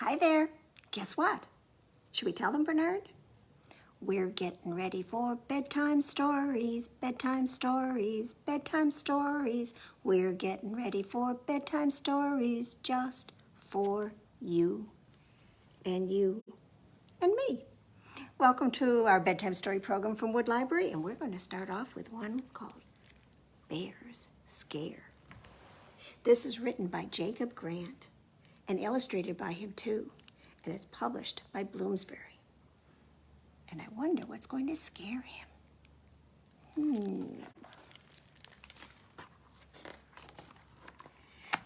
Hi there. Guess what? Should we tell them, Bernard? We're getting ready for bedtime stories, bedtime stories, bedtime stories. We're getting ready for bedtime stories just for you and you and me. Welcome to our bedtime story program from Wood Library, and we're going to start off with one called Bear's Scare. This is written by Jacob Grant and illustrated by him too, and it's published by Bloomsbury. And I wonder what's going to scare him.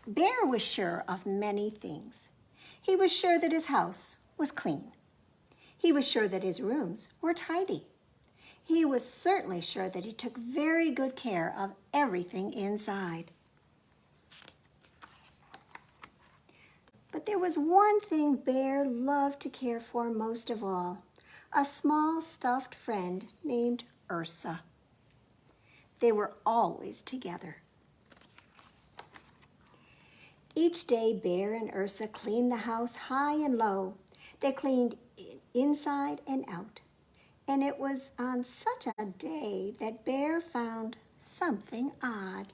Bear was sure of many things. He was sure that his house was clean. He was sure that his rooms were tidy. He was certainly sure that he took very good care of everything inside. But there was one thing Bear loved to care for most of all, a small stuffed friend named Ursa. They were always together. Each day, Bear and Ursa cleaned the house high and low. They cleaned inside and out. And it was on such a day that Bear found something odd.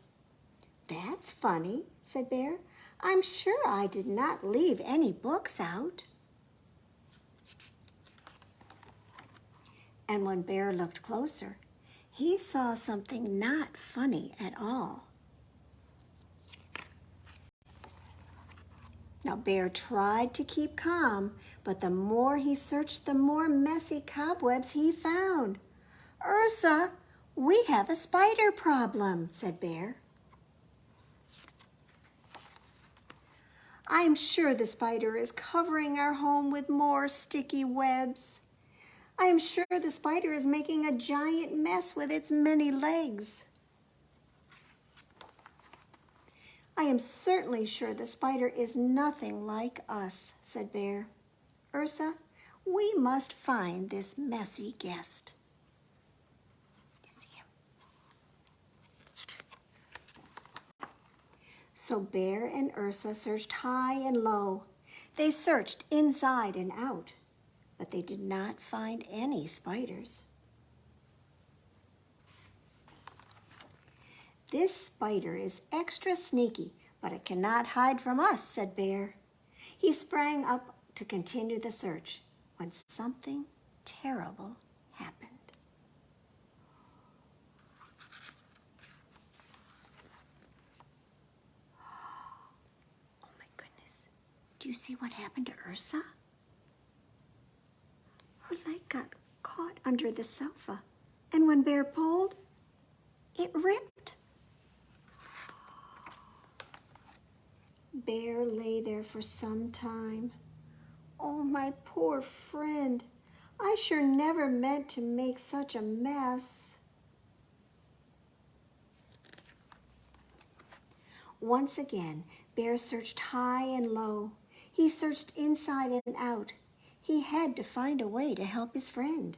"That's funny," said Bear. "I'm sure I did not leave any books out." And when Bear looked closer, he saw something not funny at all. Now, Bear tried to keep calm, but the more he searched, the more messy cobwebs he found. "Ursa, we have a spider problem," said Bear. "I'm sure the spider is covering our home with more sticky webs. I am sure the spider is making a giant mess with its many legs." "I am certainly sure the spider is nothing like us," said Bear. "Ursa, we must find this messy guest." You see him? So Bear and Ursa searched high and low. They searched inside and out, but they did not find any spiders. "This spider is extra sneaky, but it cannot hide from us," said Bear. He sprang up to continue the search when something terrible happened. Oh my goodness. Do you see what happened to Ursa? Her leg got caught under the sofa, and when Bear pulled, it ripped. Bear lay there for some time. "Oh, my poor friend, I sure never meant to make such a mess." Once again, Bear searched high and low. He searched inside and out. He had to find a way to help his friend.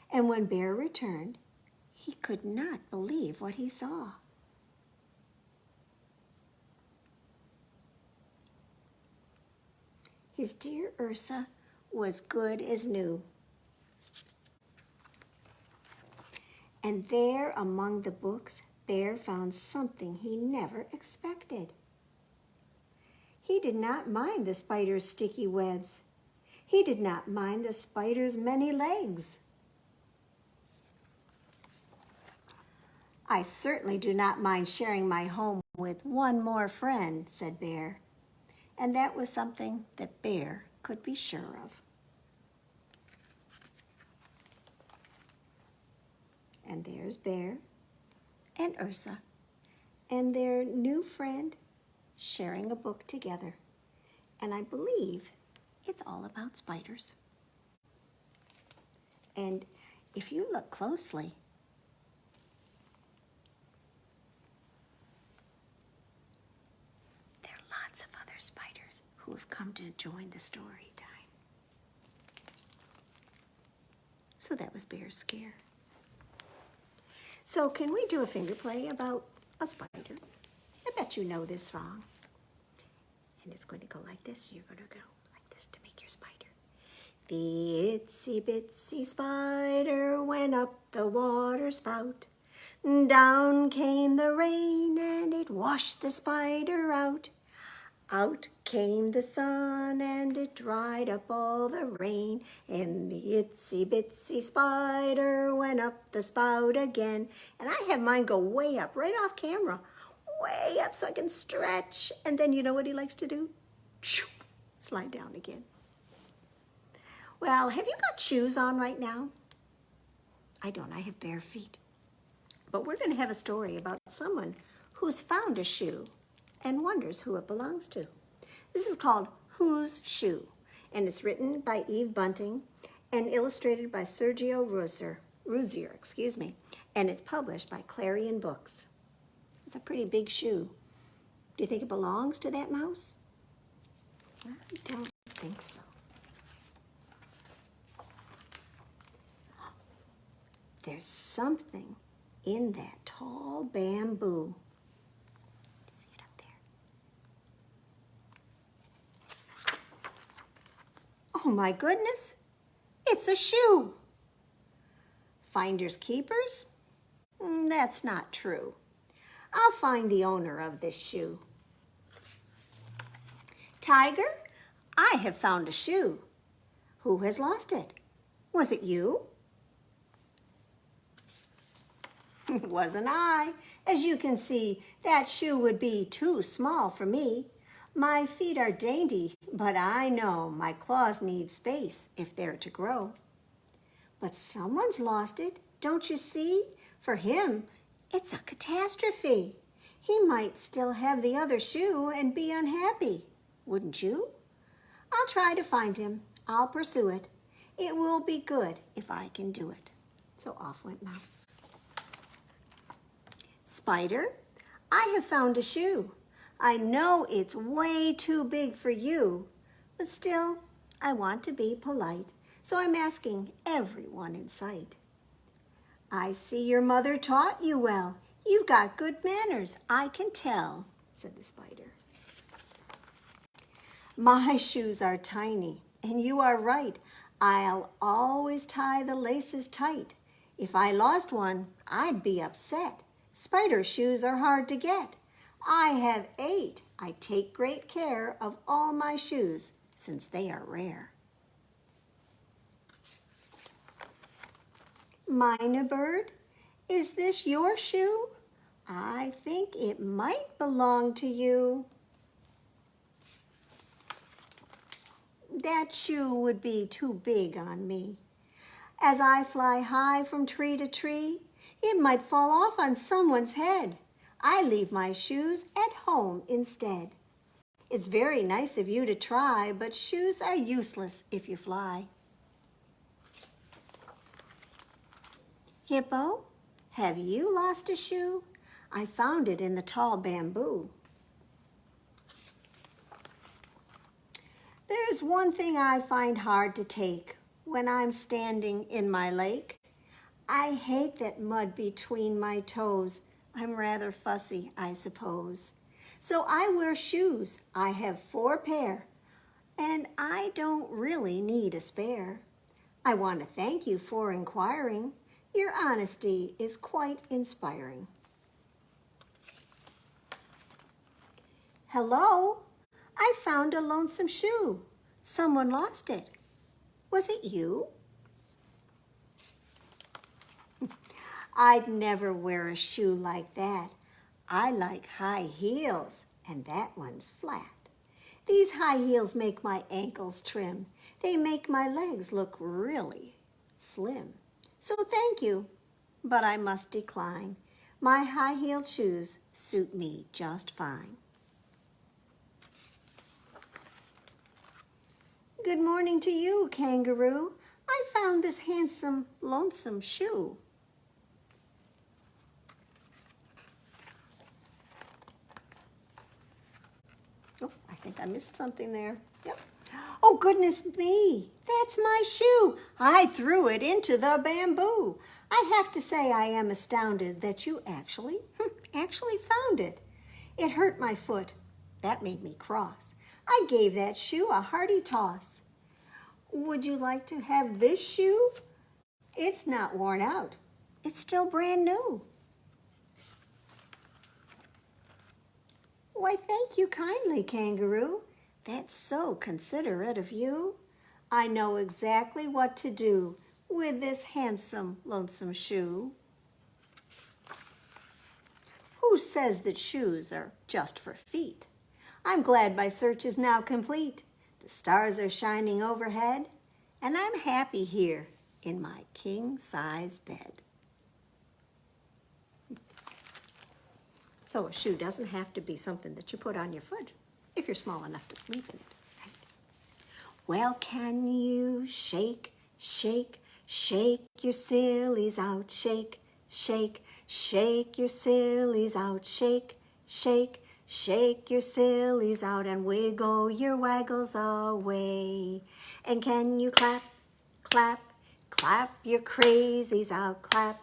And when Bear returned, he could not believe what he saw. His dear Ursa was good as new. And there among the books, Bear found something he never expected. He did not mind the spider's sticky webs. He did not mind the spider's many legs. "I certainly do not mind sharing my home with one more friend," said Bear. And that was something that Bear could be sure of. And there's Bear and Ursa and their new friend sharing a book together. And I believe it's all about spiders. And if you look closely, there are lots of other spiders who have come to join the story time. So that was Bear's Scare. So can we do a finger play about a spider? I bet you know this song. it's going to go like this. You're going to go like this to make your spider. The itsy bitsy spider went up the water spout. Down came the rain and it washed the spider out. Out came the sun and it dried up all the rain. And the itsy bitsy spider went up the spout again. And I have mine go way up, right off camera. Way up so I can stretch. And then you know what he likes to do? Slide down again. Well, have you got shoes on right now? I don't, I have bare feet. But we're going to have a story about someone who's found a shoe and wonders who it belongs to. This is called Whose Shoe? And it's written by Eve Bunting and illustrated by Sergio Ruzier, and it's published by Clarion Books. It's a pretty big shoe. Do you think it belongs to that mouse? I don't think so. There's something in that tall bamboo. See it up there? Oh my goodness, it's a shoe. Finders keepers? That's not true. I'll find the owner of this shoe. Tiger, I have found a shoe. Who has lost it? Was it you? It wasn't I. As you can see, that shoe would be too small for me. My feet are dainty, but I know my claws need space if they're to grow. But someone's lost it, don't you see? For him, it's a catastrophe. He might still have the other shoe and be unhappy, wouldn't you? I'll try to find him. I'll pursue it. It will be good if I can do it. So off went Mouse. Spider, I have found a shoe. I know it's way too big for you, but still, I want to be polite, so I'm asking everyone in sight. I see your mother taught you well. You've got good manners, I can tell, said the spider. My shoes are tiny, and you are right. I'll always tie the laces tight. If I lost one, I'd be upset. Spider shoes are hard to get. I have 8. I take great care of all my shoes since they are rare. Mynah bird, is this your shoe? I think it might belong to you. That shoe would be too big on me. As I fly high from tree to tree, it might fall off on someone's head. I leave my shoes at home instead. It's very nice of you to try, but shoes are useless if you fly. Hippo, have you lost a shoe? I found it in the tall bamboo. There's one thing I find hard to take when I'm standing in my lake. I hate that mud between my toes. I'm rather fussy, I suppose. So I wear shoes. I have 4 pair, and I don't really need a spare. I want to thank you for inquiring. Your honesty is quite inspiring. Hello, I found a lonesome shoe. Someone lost it. Was it you? I'd never wear a shoe like that. I like high heels, and that one's flat. These high heels make my ankles trim. They make my legs look really slim. So thank you, but I must decline. My high-heeled shoes suit me just fine. Good morning to you, kangaroo. I found this handsome, lonesome shoe. Oh, I think I missed something there. Yep. Oh, goodness me, that's my shoe. I threw it into the bamboo. I have to say I am astounded that you actually found it. It hurt my foot. That made me cross. I gave that shoe a hearty toss. Would you like to have this shoe? It's not worn out. It's still brand new. Why, thank you kindly, Kangaroo. That's so considerate of you. I know exactly what to do with this handsome, lonesome shoe. Who says that shoes are just for feet? I'm glad my search is now complete. The stars are shining overhead, and I'm happy here in my king-size bed. So a shoe doesn't have to be something that you put on your foot if you're small enough to sleep in it, right? Well, can you shake, shake, shake your sillies out? Shake, shake, shake your sillies out. Shake, shake, shake your sillies out and wiggle your waggles away. And can you clap, clap, clap your crazies out? Clap,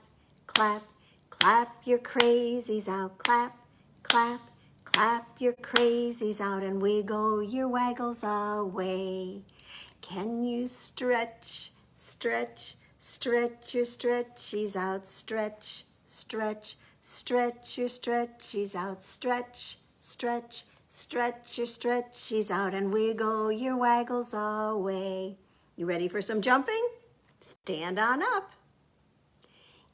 clap, clap your crazies out. Clap, clap, clap your crazies out and wiggle your waggles away. Can you stretch, stretch, stretch your stretchies out? Stretch, stretch, stretch your stretchies out. Stretch, stretch, stretch your stretchies out and wiggle your waggles away. You ready for some jumping? Stand on up.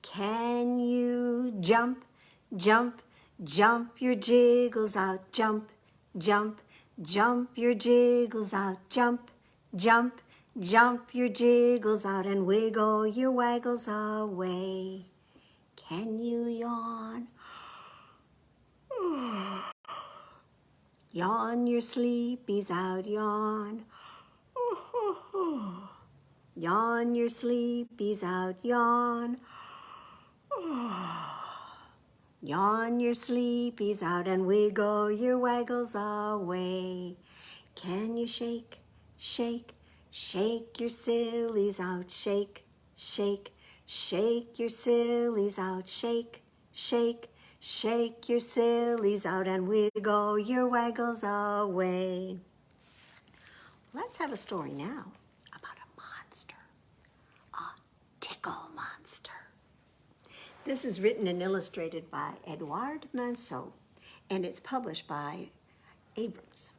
Can you jump, jump, jump your jiggles out? Jump, jump, jump your jiggles out. Jump, jump, jump your jiggles out and wiggle your waggles away. Can you yawn? Yawn your sleepies out, yawn. Yawn your sleepies out, yawn. Yawn your sleepies out and wiggle your waggles away. Can you shake, shake, shake your sillies out? Shake, shake, shake your sillies out. Shake, shake, shake your sillies out and wiggle your waggles away. Let's have a story now about a monster, a tickle monster. This is written and illustrated by Edouard Manceau, and it's published by Abrams.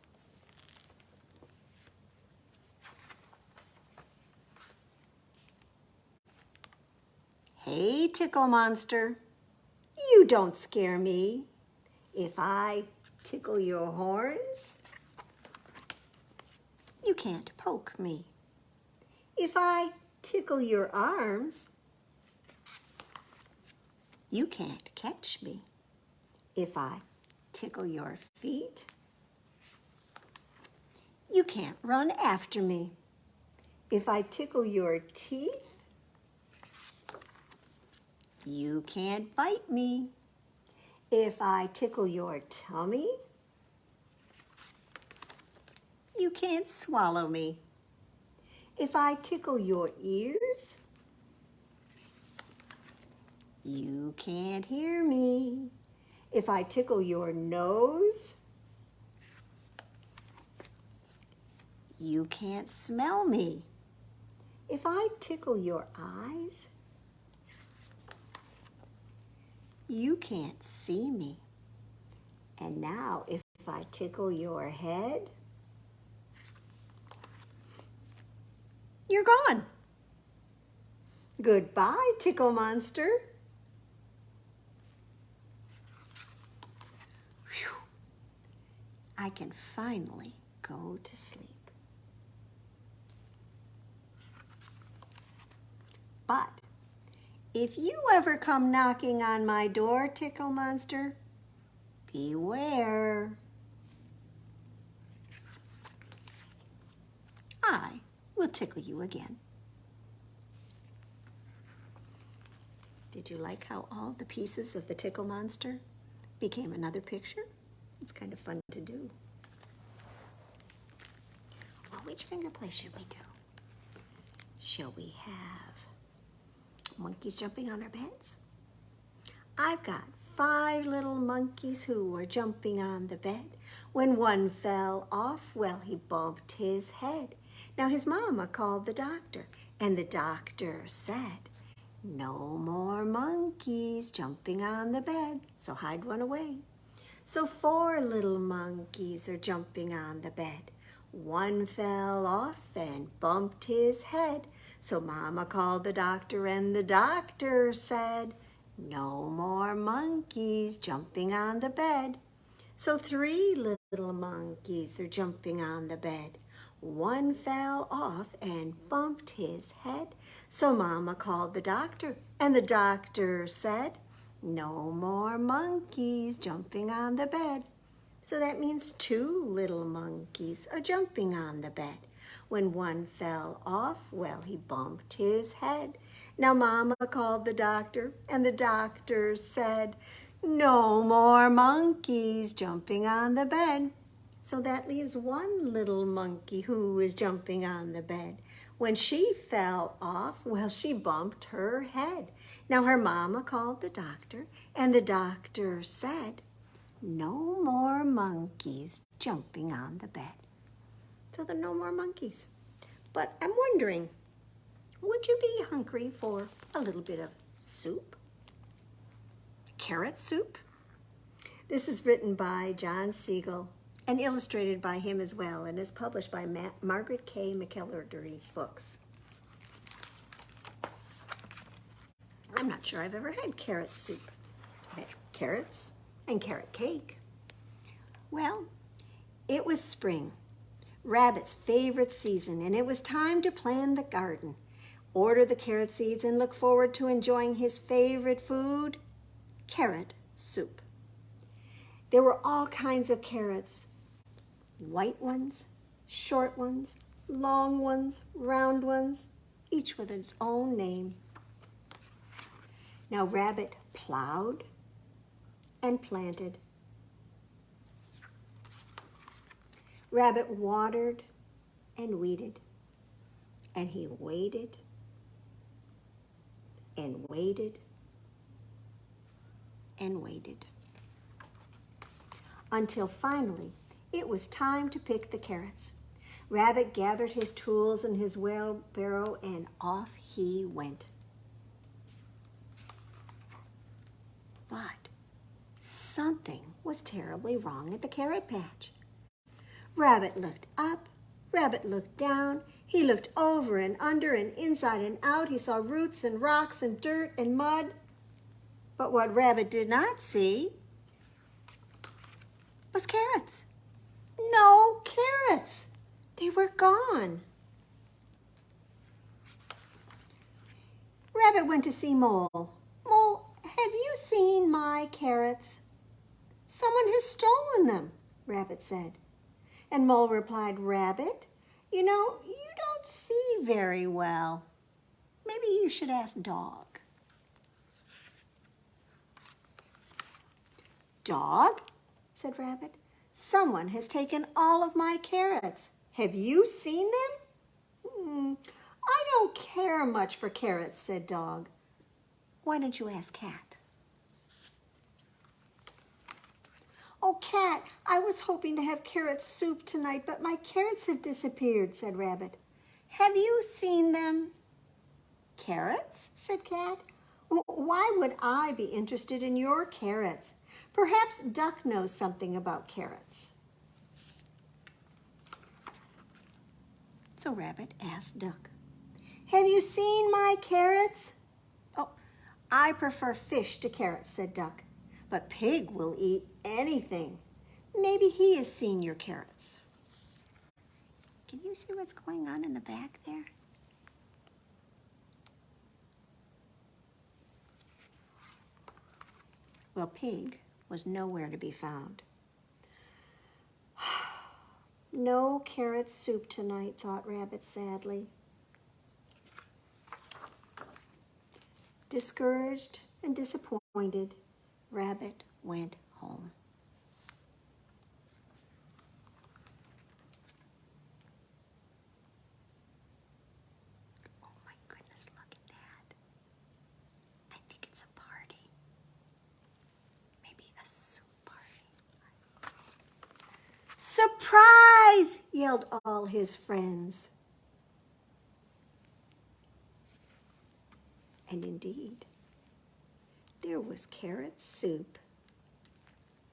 Hey, tickle monster, you don't scare me. If I tickle your horns, you can't poke me. If I tickle your arms, you can't catch me. If I tickle your feet, you can't run after me. If I tickle your teeth, you can't bite me. If I tickle your tummy, you can't swallow me. If I tickle your ears, you can't hear me. If I tickle your nose, you can't smell me. If I tickle your eyes, you can't see me. And now if I tickle your head, you're gone. Goodbye, tickle monster. Whew. I can finally go to sleep. But if you ever come knocking on my door, tickle monster, beware. I will tickle you again. Did you like how all the pieces of the tickle monster became another picture? It's kind of fun to do. Well, which finger play should we do? Shall we have monkeys jumping on our beds? I've got 5 little monkeys who were jumping on the bed. When one fell off, well, he bumped his head. Now his mama called the doctor, and the doctor said, "No more monkeys jumping on the bed, so hide one away." So 4 little monkeys are jumping on the bed. One fell off and bumped his head. So mama called the doctor, and the doctor said, "No more monkeys jumping on the bed." So 3 little monkeys are jumping on the bed. One fell off and bumped his head. So mama called the doctor, and the doctor said, "No more monkeys jumping on the bed." So that means 2 little monkeys are jumping on the bed. When one fell off, well, he bumped his head. Now mama called the doctor, and the doctor said, "No more monkeys jumping on the bed." So that leaves 1 little monkey who is jumping on the bed. When she fell off, well, she bumped her head. Now her mama called the doctor, and the doctor said, "No more monkeys jumping on the bed." So there are no more monkeys. But I'm wondering, would you be hungry for a little bit of soup? Carrot soup? This is written by John Segal and illustrated by him as well, and is published by Margaret K. McElderry Books. I'm not sure I've ever had carrot soup. I've had carrots and carrot cake. Well, it was spring, Rabbit's favorite season, and it was time to plan the garden, order the carrot seeds, and look forward to enjoying his favorite food, carrot soup. There were all kinds of carrots, white ones, short ones, long ones, round ones, each with its own name. Now Rabbit plowed and planted. Rabbit watered and weeded, and he waited and waited and waited until finally it was time to pick the carrots. Rabbit gathered his tools and his wheelbarrow, and off he went. But something was terribly wrong at the carrot patch. Rabbit looked up, Rabbit looked down, he looked over and under and inside and out. He saw roots and rocks and dirt and mud. But what Rabbit did not see was carrots. No carrots. They were gone. Rabbit went to see Mole. "Mole, have you seen my carrots?" "Someone has stolen them," Rabbit said. And Mole replied, "Rabbit, you know, you don't see very well. Maybe you should ask Dog." "Dog," said Rabbit, "someone has taken all of my carrots. Have you seen them?" "I don't care much for carrots," said Dog. "Why don't you ask Cat?" "Oh, Cat, I was hoping to have carrot soup tonight, but my carrots have disappeared," said Rabbit. "Have you seen them?" "Carrots?" said Cat. "Why would I be interested in your carrots? Perhaps Duck knows something about carrots." So Rabbit asked Duck, "Have you seen my carrots?" "Oh, I prefer fish to carrots," said Duck. "But Pig will eat anything. Maybe he has seen your carrots." Can you see what's going on in the back there? Well, Pig was nowhere to be found. "No carrot soup tonight," thought Rabbit sadly. Discouraged and disappointed, Rabbit went home. Oh my goodness, look at that. I think it's a party. "Surprise!" yelled all his friends. And indeed, there was carrot soup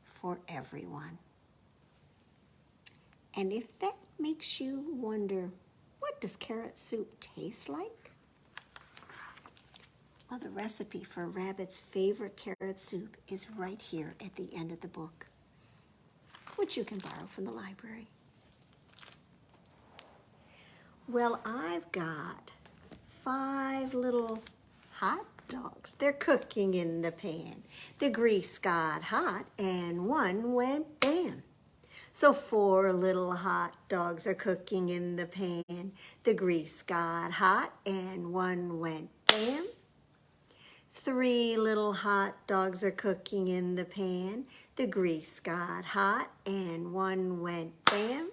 for everyone. And if that makes you wonder, what does carrot soup taste like? Well, the recipe for Rabbit's favorite carrot soup is right here at the end of the book, which you can borrow from the library. Well, I've got 5 little hot dogs. They're cooking in the pan. The grease got hot and one went bam. So 4 little hot dogs are cooking in the pan. The grease got hot and one went bam. 3 little hot dogs are cooking in the pan. The grease got hot and one went bam.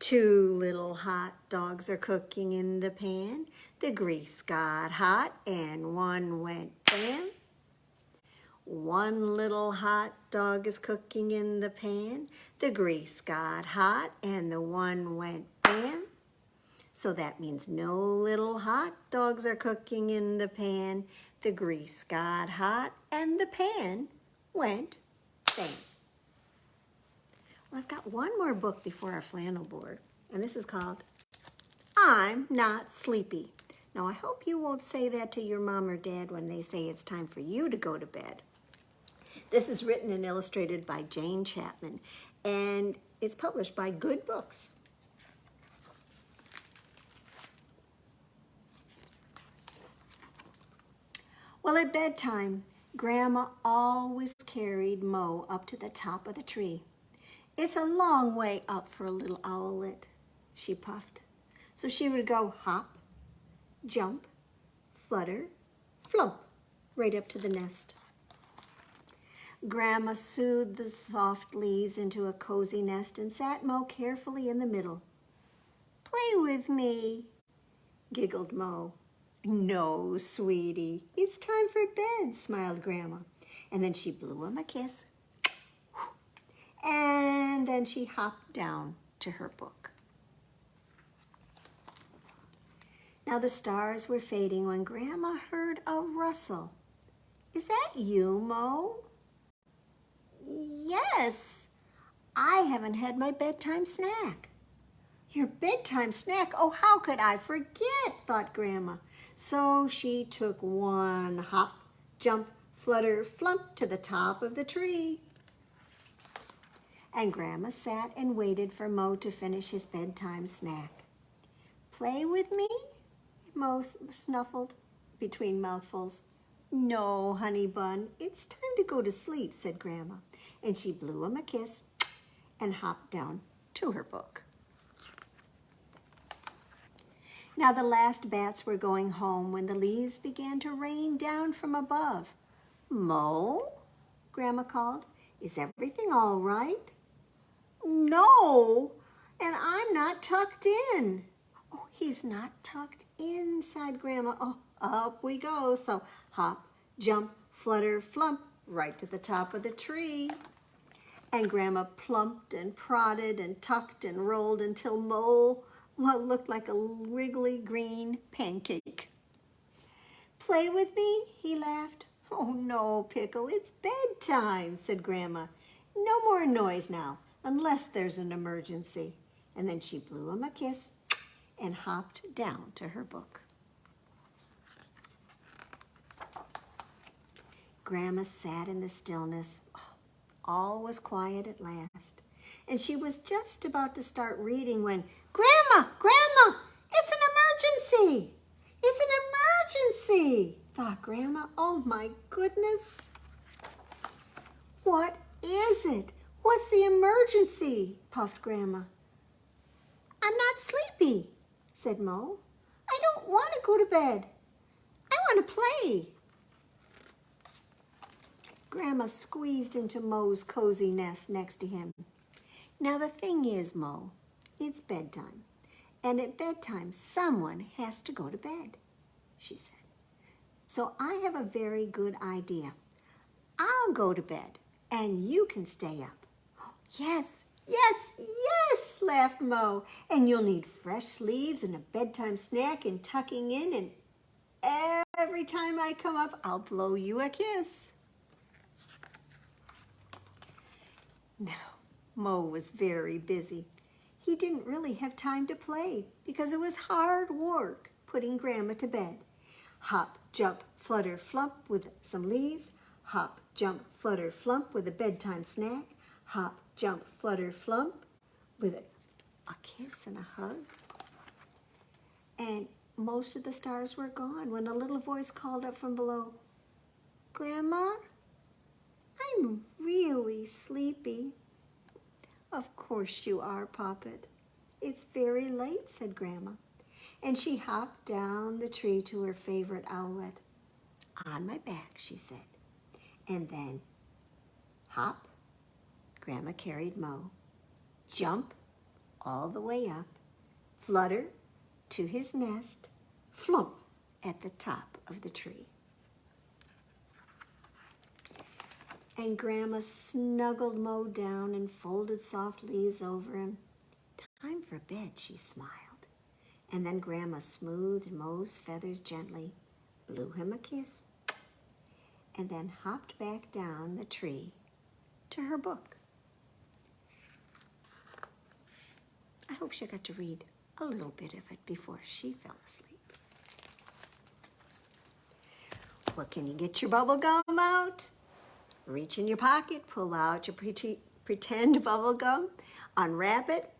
2 little hot dogs are cooking in the pan. The grease got hot and one went bam. 1 little hot dog is cooking in the pan. The grease got hot and the one went bam. So that means no little hot dogs are cooking in the pan. The grease got hot and the pan went bam. Well, I've got one more book before our flannel board, and this is called I'm Not Sleepy. Now, I hope you won't say that to your mom or dad when they say it's time for you to go to bed. This is written and illustrated by Jane Chapman, and it's published by Good Books. Well, at bedtime, Grandma always carried Mo up to the top of the tree. "It's a long way up for a little owlet," she puffed. So she would go hop, jump, flutter, flump, right up to the nest. Grandma soothed the soft leaves into a cozy nest and sat Mo carefully in the middle. "Play with me," giggled Mo. "No, sweetie, it's time for bed," smiled Grandma. And then she blew him a kiss. And then she hopped down to her book. Now the stars were fading when Grandma heard a rustle. "Is that you, Mo?" "Yes, I haven't had my bedtime snack." "Your bedtime snack? Oh, how could I forget?" thought Grandma. So she took 1 hop, jump, flutter, flump to the top of the tree. And Grandma sat and waited for Mo to finish his bedtime snack. "Play with me?" Mo snuffled between mouthfuls. "No, honey bun, it's time to go to sleep," said Grandma. And she blew him a kiss and hopped down to her book. Now the last bats were going home when the leaves began to rain down from above. "Mo," Grandma called, "is everything all right?" "No, and I'm not tucked in." "Oh, he's not tucked in," sighed Grandma. "Oh, up we go." So hop, jump, flutter, flump, right to the top of the tree. And Grandma plumped and prodded and tucked and rolled until Mo looked like a wriggly green pancake. "Play with me?" he laughed. "Oh no, Pickle, it's bedtime," said Grandma. "No more noise now, unless there's an emergency." And then she blew him a kiss and hopped down to her book. Grandma sat in the stillness. All was quiet at last, and she was just about to start reading when, "Grandma, Grandma, it's an emergency! It's an emergency!" thought Grandma. "Oh my goodness! What is it? What's the emergency?" puffed Grandma. "I'm not sleepy," said Mo. "I don't want to go to bed. I want to play." Grandma squeezed into Mo's cozy nest next to him. "Now the thing is, Mo, it's bedtime. And at bedtime, someone has to go to bed," she said. "So I have a very good idea. I'll go to bed and you can stay up." "Yes, Yes, yes, laughed Mo. And you'll need fresh leaves and a bedtime snack and tucking in, and every time I come up, I'll blow you a kiss. Now, Mo was very busy. He didn't really have time to play because it was hard work putting Grandma to bed. Hop, jump, flutter, flump with some leaves. Hop, jump, flutter, flump with a bedtime snack. Hop, jump, flutter, flump with a kiss and a hug. And most of the stars were gone when a little voice called up from below, "Grandma, I'm really sleepy." "Of course you are, Poppet. It's very late," said Grandma. And she hopped down the tree to her favorite owlet. "On my back," she said. And then, hop, Grandma carried Mo. Jump all the way up, flutter to his nest, flump at the top of the tree. And Grandma snuggled Mo down and folded soft leaves over him. "Time for bed," she smiled. And then Grandma smoothed Mo's feathers gently, blew him a kiss, and then hopped back down the tree to her book. I hope she got to read a little bit of it before she fell asleep. Well, can you get your bubble gum out? Reach in your pocket, pull out your pretend bubble gum, unwrap it,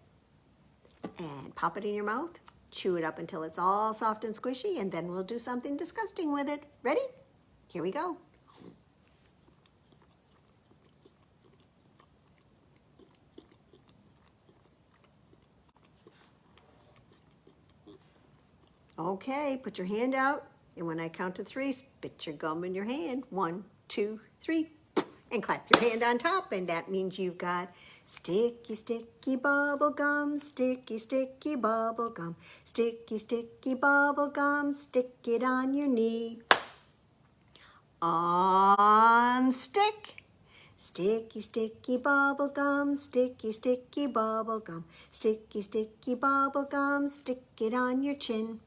and pop it in your mouth. Chew it up until it's all soft and squishy, and then we'll do something disgusting with it. Ready? Here we go. Okay, put your hand out, and when I count to 3, spit your gum in your hand. 1, 2, 3, and clap your hand on top, and that means you've got sticky, sticky bubble gum, sticky, sticky bubble gum, sticky, sticky bubble gum, stick it on your knee. On stick. Sticky, sticky bubble gum, sticky, sticky bubble gum, sticky, sticky bubble gum, stick it on your chin.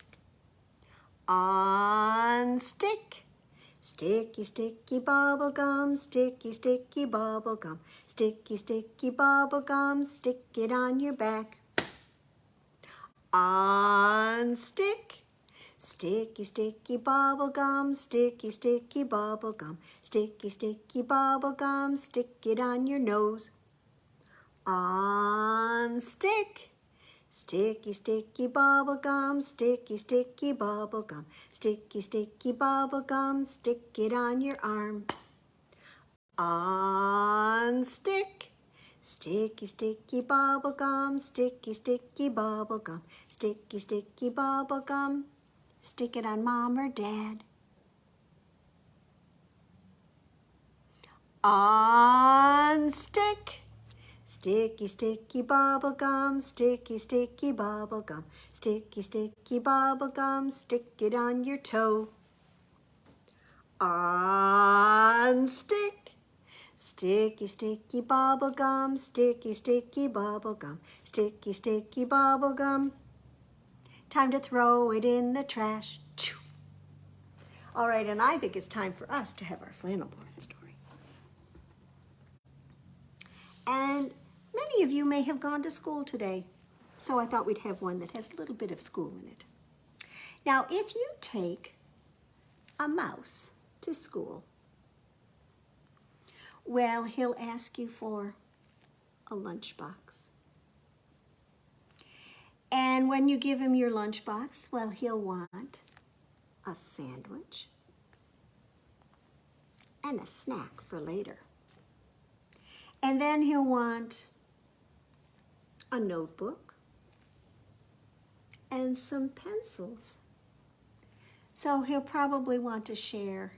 On stick. Sticky, sticky bubble gum, sticky, sticky bubble gum, sticky, sticky bubble gum, stick it on your back. On stick. Sticky, sticky bubble gum, sticky, sticky bubble gum, sticky, sticky bubble gum, stick it on your nose. On stick. Sticky, sticky bubble gum, sticky, sticky bubble gum, sticky, sticky bubble gum, stick it on your arm. On stick. Sticky, sticky bubble gum, sticky, sticky bubble gum, sticky, sticky bubble gum, stick it on Mom or Dad. On stick. Sticky, sticky bubble gum, sticky, sticky bubble gum, sticky, sticky bubble gum, stick it on your toe. On stick. Sticky, sticky bubble gum, sticky, sticky bubble gum, sticky, sticky bubble gum. Time to throw it in the trash. Choo. All right, and I think it's time for us to have our flannel board story. And many of you may have gone to school today, so I thought we'd have one that has a little bit of school in it. Now, if you take a mouse to school, well, he'll ask you for a lunchbox. And when you give him your lunchbox, well, he'll want a sandwich and a snack for later. And then he'll want a notebook and some pencils. So he'll probably want to share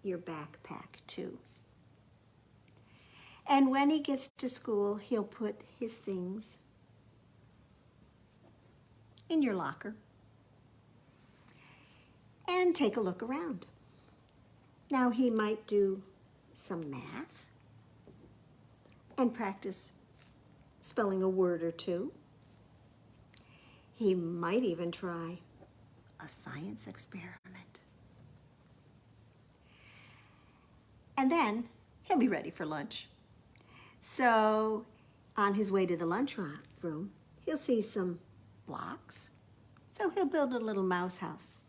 your backpack too. And when he gets to school, he'll put his things in your locker and take a look around. Now he might do some math and practice spelling a word or two. He might even try a science experiment. And then he'll be ready for lunch. So on his way to the lunchroom, he'll see some blocks. So he'll build a little mouse house.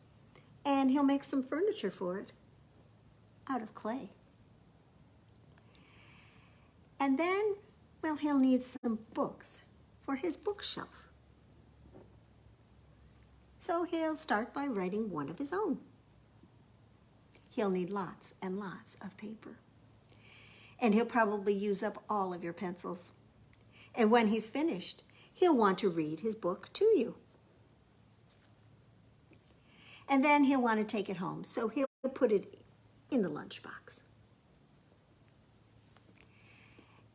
And he'll make some furniture for it out of clay. And then, well, he'll need some books for his bookshelf. So he'll start by writing one of his own. He'll need lots and lots of paper. And he'll probably use up all of your pencils. And when he's finished, he'll want to read his book to you. And then he'll want to take it home, so he'll put it in the lunchbox.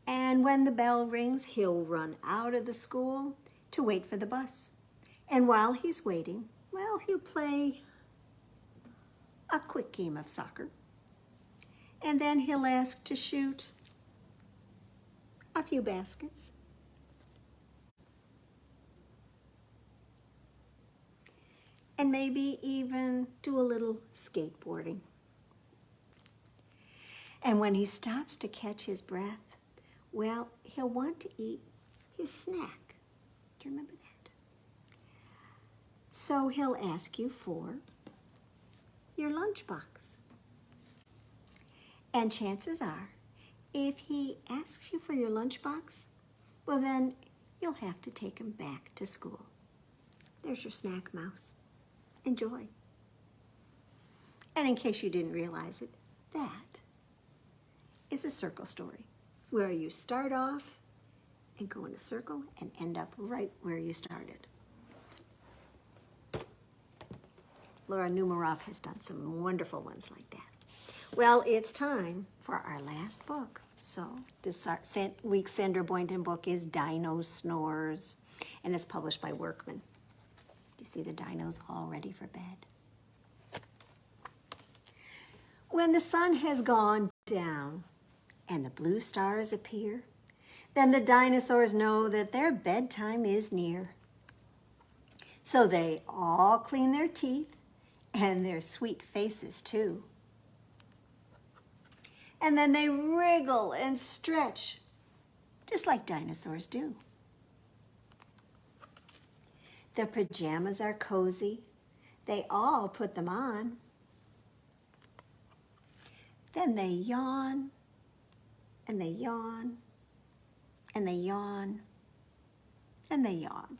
And when the bell rings, he'll run out of the school to wait for the bus. And while he's waiting, well, he'll play a quick game of soccer. And then he'll ask to shoot a few baskets. And maybe even do a little skateboarding. And when he stops to catch his breath, well, he'll want to eat his snack. Do you remember that? So he'll ask you for your lunchbox. And chances are, if he asks you for your lunchbox, well then you'll have to take him back to school. There's your snack, mouse. Enjoy. And in case you didn't realize it, that is a circle story where you start off and go in a circle and end up right where you started. Laura Numeroff has done some wonderful ones like that. Well, it's time for our last book. So this week's Sandra Boynton book is Dinosnores, and it's published by Workman. You see the dinos all ready for bed. When the sun has gone down and the blue stars appear, then the dinosaurs know that their bedtime is near. So they all clean their teeth and their sweet faces too. And then they wriggle and stretch, just like dinosaurs do. Their pajamas are cozy. They all put them on. Then they yawn, and they yawn, and they yawn, and they yawn.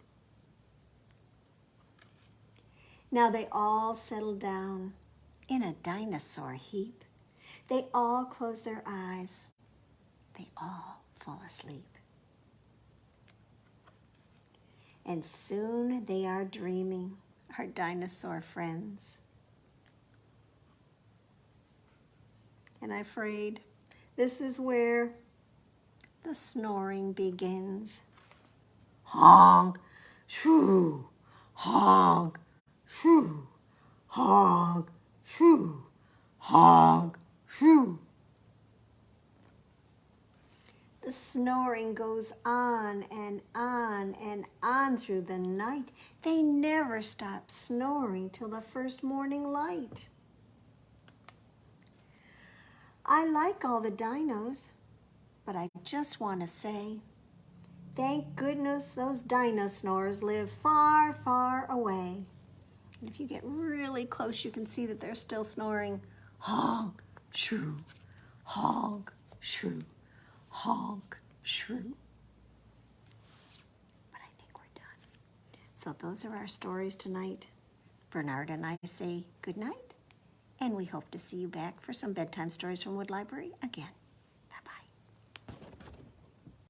Now they all settle down in a dinosaur heap. They all close their eyes. They all fall asleep. And soon they are dreaming, our dinosaur friends. And I'm afraid this is where the snoring begins. Honk, shoo, honk, shoo, honk, shoo, honk, shoo. The snoring goes on and on and on through the night. They never stop snoring till the first morning light. I like all the dinos, but I just want to say, thank goodness those Dinosnores live far, far away. And if you get really close, you can see that they're still snoring. Honk, shoo, honk, shoo, honk, shoo. But I think we're done. So those are our stories tonight. Bernard and I say good night, and we hope to see you back for some bedtime stories from Wood Library again.